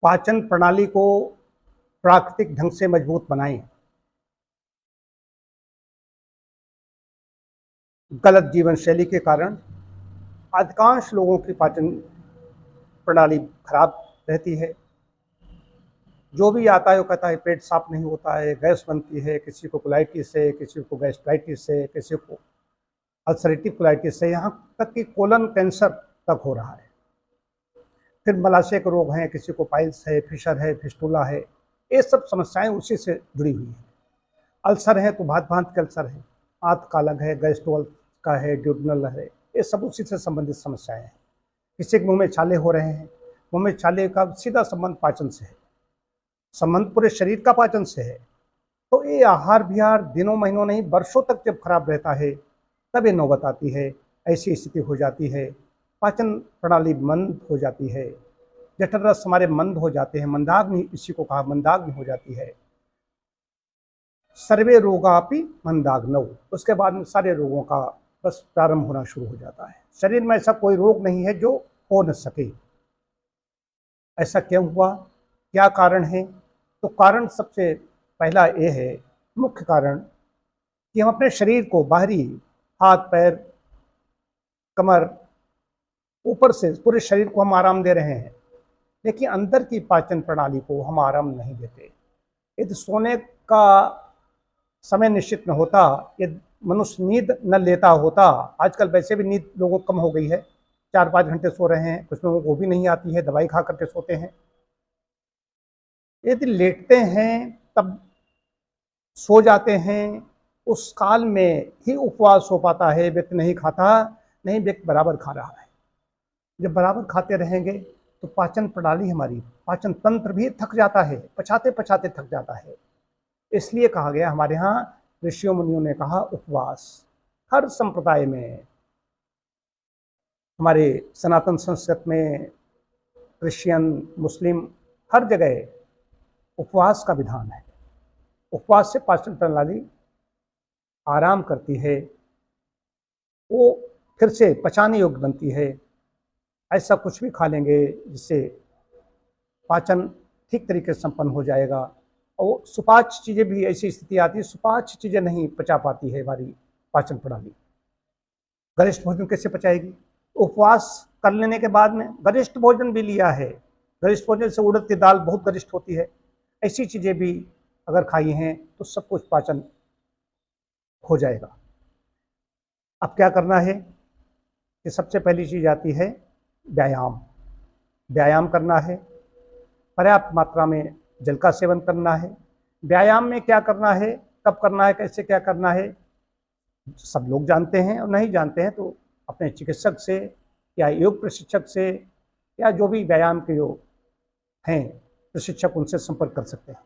पाचन प्रणाली को प्राकृतिक ढंग से मजबूत बनाएं। गलत जीवन शैली के कारण अधिकांश लोगों की पाचन प्रणाली खराब रहती है। जो भी आता है वो कहता है पेट साफ नहीं होता है, गैस बनती है, किसी को कोलाइटिस है, किसी को गैस्ट्राइटिस है, किसी को अल्सरेटिव कोलाइटिस है, यहाँ तक कि कोलन कैंसर तक हो रहा है। फिर मलाशय के रोग हैं, किसी को पाइल्स है, फिशर है, फिस्टुला है, ये सब समस्याएं उसी से जुड़ी हुई हैं। अल्सर है तो भांत भांत के अल्सर है, आंत का अलग है, गैस्ट्रोल का है, ड्यूडनल है, ये सब उसी से संबंधित समस्याएं हैं। किसी के मुंह में छाले हो रहे हैं, मुंह में छाले का सीधा संबंध पाचन से है, संबंध पूरे शरीर का पाचन से है। तो ये आहार विहार दिनों महीनों नहीं वर्षों तक जब खराब रहता है तब ये नौबत आती है, ऐसी स्थिति हो जाती है, पाचन प्रणाली मंद हो जाती है, जठर रस हमारे मंद हो जाते हैं, मंदाग्नि इसी को कहा, मंदाग्नि हो जाती है। सर्वे रोगापि मंदाग्नौ, उसके बाद में सारे रोगों का बस प्रारंभ होना शुरू हो जाता है। शरीर में ऐसा कोई रोग नहीं है जो हो न सके। ऐसा क्यों हुआ, क्या कारण है? तो कारण सबसे पहला ये है, मुख्य कारण, कि हम अपने शरीर को बाहरी हाथ पैर कमर ऊपर से पूरे शरीर को हम आराम दे रहे हैं, लेकिन अंदर की पाचन प्रणाली को हम आराम नहीं देते। यदि सोने का समय निश्चित न होता, यदि मनुष्य नींद न लेता होता, आजकल वैसे भी नींद लोगों को कम हो गई है, 4-5 घंटे सो रहे हैं, कुछ लोगों को भी नहीं आती है, दवाई खा करके सोते हैं। यदि लेटते हैं तब सो जाते हैं, उस काल में ही उपवास हो पाता है, व्यक्ति नहीं खाता, नहीं व्यक्ति बराबर खा रहा है। जब बराबर खाते रहेंगे तो पाचन प्रणाली हमारी, पाचन तंत्र भी थक जाता है, पचाते पचाते थक जाता है। इसलिए कहा गया, हमारे यहाँ ऋषियों मुनियों ने कहा उपवास। हर संप्रदाय में, हमारे सनातन संस्कृत में, क्रिश्चियन, मुस्लिम, हर जगह उपवास का विधान है। उपवास से पाचन प्रणाली आराम करती है, वो फिर से पचाने योग्य बनती है। ऐसा कुछ भी खा लेंगे जिससे पाचन ठीक तरीके से संपन्न हो जाएगा। और सुपाच्य चीज़ें भी, ऐसी स्थिति आती है सुपाच्य चीज़ें नहीं पचा पाती है हमारी पाचन प्रणाली। गरिष्ठ भोजन कैसे पचाएगी? उपवास कर लेने के बाद में गरिष्ठ भोजन भी लिया है, गरिष्ठ भोजन से उड़द की दाल बहुत गरिष्ठ होती है, ऐसी चीज़ें भी अगर खाई हैं तो सब कुछ पाचन हो जाएगा। अब क्या करना है कि सबसे पहली चीज़ आती है व्यायाम। व्यायाम करना है, पर्याप्त मात्रा में जल का सेवन करना है। व्यायाम में क्या करना है, कब करना है, कैसे क्या करना है, सब लोग जानते हैं, और नहीं जानते हैं तो अपने चिकित्सक से या योग प्रशिक्षक से या जो भी व्यायाम के जो हैं प्रशिक्षक, उनसे संपर्क कर सकते हैं।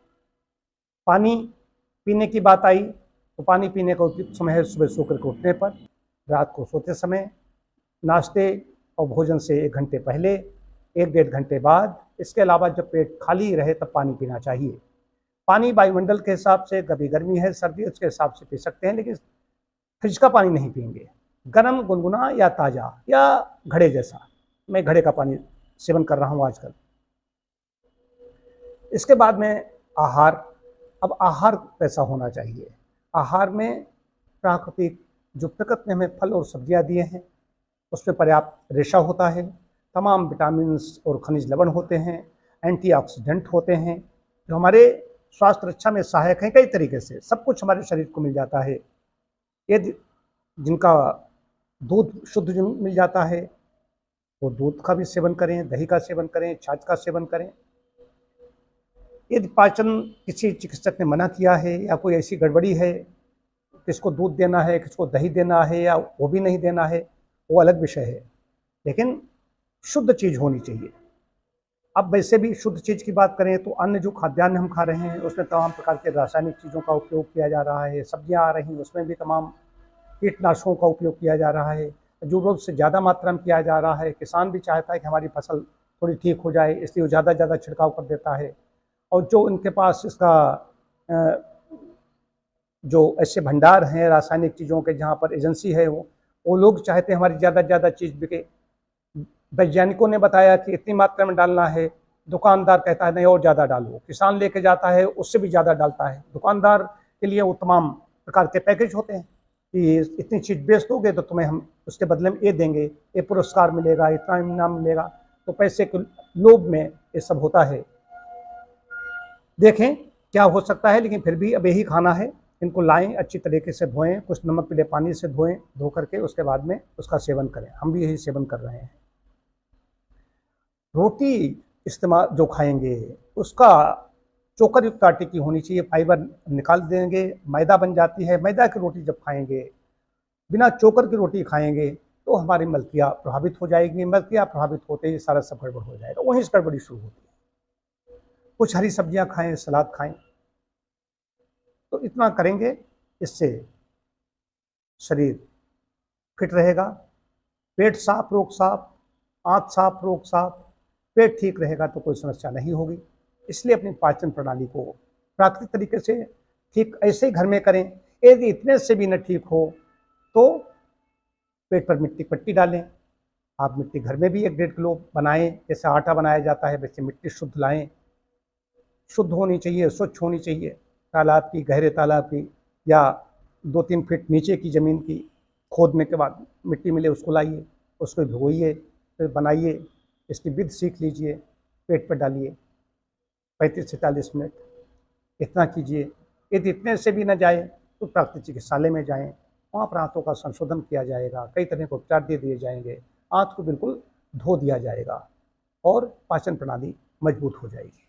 पानी पीने की बात आई तो पानी पीने का उपयुक्त समय है सुबह सो करके उठने पर, रात को सोते समय, नाश्ते और भोजन से 1 घंटे पहले, 1-1.5 घंटे बाद। इसके अलावा जब पेट खाली रहे तब पानी पीना चाहिए। पानी वायुमंडल के हिसाब से, कभी गर्मी है सर्दी है उसके हिसाब से पी सकते हैं, लेकिन फ्रिज का पानी नहीं पिएंगे। गर्म, गुनगुना या ताज़ा या घड़े जैसा, मैं घड़े का पानी सेवन कर रहा हूँ आजकल। इसके बाद में आहार। अब आहार कैसा होना चाहिए? आहार में प्राकृतिक, जो प्रकृति ने हमें फल और सब्जियां दिए हैं उसमें पर्याप्त रेशा होता है, तमाम विटामिन और खनिज लवण होते हैं, एंटीऑक्सीडेंट होते हैं जो हमारे स्वास्थ्य रक्षा में सहायक हैं। कई तरीके से सब कुछ हमारे शरीर को मिल जाता है। यदि जिनका दूध शुद्ध मिल जाता है वो दूध का भी सेवन करें, दही का सेवन करें, छाछ का सेवन करें। यदि पाचन किसी चिकित्सक ने मना किया है या कोई ऐसी गड़बड़ी है, किसको दूध देना है, किसको दही देना है या वो भी नहीं देना है, वो अलग विषय है, लेकिन शुद्ध चीज़ होनी चाहिए। अब वैसे भी शुद्ध चीज़ की बात करें तो अन्न जो खाद्यान्न हम खा रहे हैं उसमें तमाम प्रकार के रासायनिक चीज़ों का उपयोग किया जा रहा है। सब्जियां आ रही हैं उसमें भी तमाम कीटनाशकों का उपयोग किया जा रहा है, जरूरत से ज़्यादा मात्रा में किया जा रहा है। किसान भी चाहता है कि हमारी फसल थोड़ी ठीक हो जाए, इसलिए वो ज़्यादा छिड़काव कर देता है। और जो उनके पास इसका जो ऐसे भंडार हैं रासायनिक चीज़ों के, जहाँ पर एजेंसी है, वो लोग चाहते हैं हमारी ज़्यादा चीज़ बिके। वैज्ञानिकों ने बताया कि इतनी मात्रा में डालना है, दुकानदार कहता है नहीं और ज़्यादा डालो, किसान लेके जाता है उससे भी ज़्यादा डालता है। दुकानदार के लिए वो तमाम प्रकार के पैकेज होते हैं कि इतनी चीज़ बेच दोगे तो तुम्हें हम उसके बदले में ये देंगे, ये पुरस्कार मिलेगा, इतना इनाम मिलेगा। तो पैसे के लोभ में ये सब होता है। देखें क्या हो सकता है, लेकिन फिर भी अब यही खाना है। इनको लाएं, अच्छी तरीके से धोएं, कुछ नमक पीले पानी से धोएं, धो करके उसके बाद में उसका सेवन करें। हम भी यही सेवन कर रहे हैं। रोटी इस्तेमाल जो खाएंगे उसका चोकर युक्त आटे की होनी चाहिए, फाइबर निकाल देंगे, मैदा बन जाती है। मैदा की रोटी जब खाएंगे, बिना चोकर की रोटी खाएंगे तो हमारी मलकिया प्रभावित हो जाएगी। मलकिया प्रभावित होते ही सारा सब गड़बड़ हो जाएगा, वहीं से गड़बड़ी शुरू होती है। कुछ हरी सब्जियां खाएं, सलाद खाएं, तो इतना करेंगे, इससे शरीर फिट रहेगा। पेट साफ, रोग साफ, आँख साफ, रोग साफ, पेट ठीक रहेगा तो कोई समस्या नहीं होगी। इसलिए अपनी पाचन प्रणाली को प्राकृतिक तरीके से ठीक ऐसे ही घर में करें। यदि इतने से भी न ठीक हो तो पेट पर मिट्टी पट्टी डालें। आप मिट्टी घर में भी 1-1.5 किलो बनाएं, जैसे आटा बनाया जाता है वैसे मिट्टी शुद्ध लाएं। शुद्ध होनी चाहिए, स्वच्छ होनी चाहिए, तालाब की, गहरे तालाब की, या 2-3 फीट नीचे की ज़मीन की खोदने के बाद मिट्टी मिले उसको लाइए, उसको भिगोइए, फिर बनाइए, इसकी विधि सीख लीजिए, पेट पर डालिए 35 से 40 मिनट, इतना कीजिए। यदि इतने से भी न जाए तो प्राकृतिक चिकित्सालय में जाएं, वहाँ पर आंतों का संशोधन किया जाएगा, कई तरह के उपचार दे दिए जाएंगे, आंत को बिल्कुल धो दिया जाएगा और पाचन प्रणाली मजबूत हो जाएगी।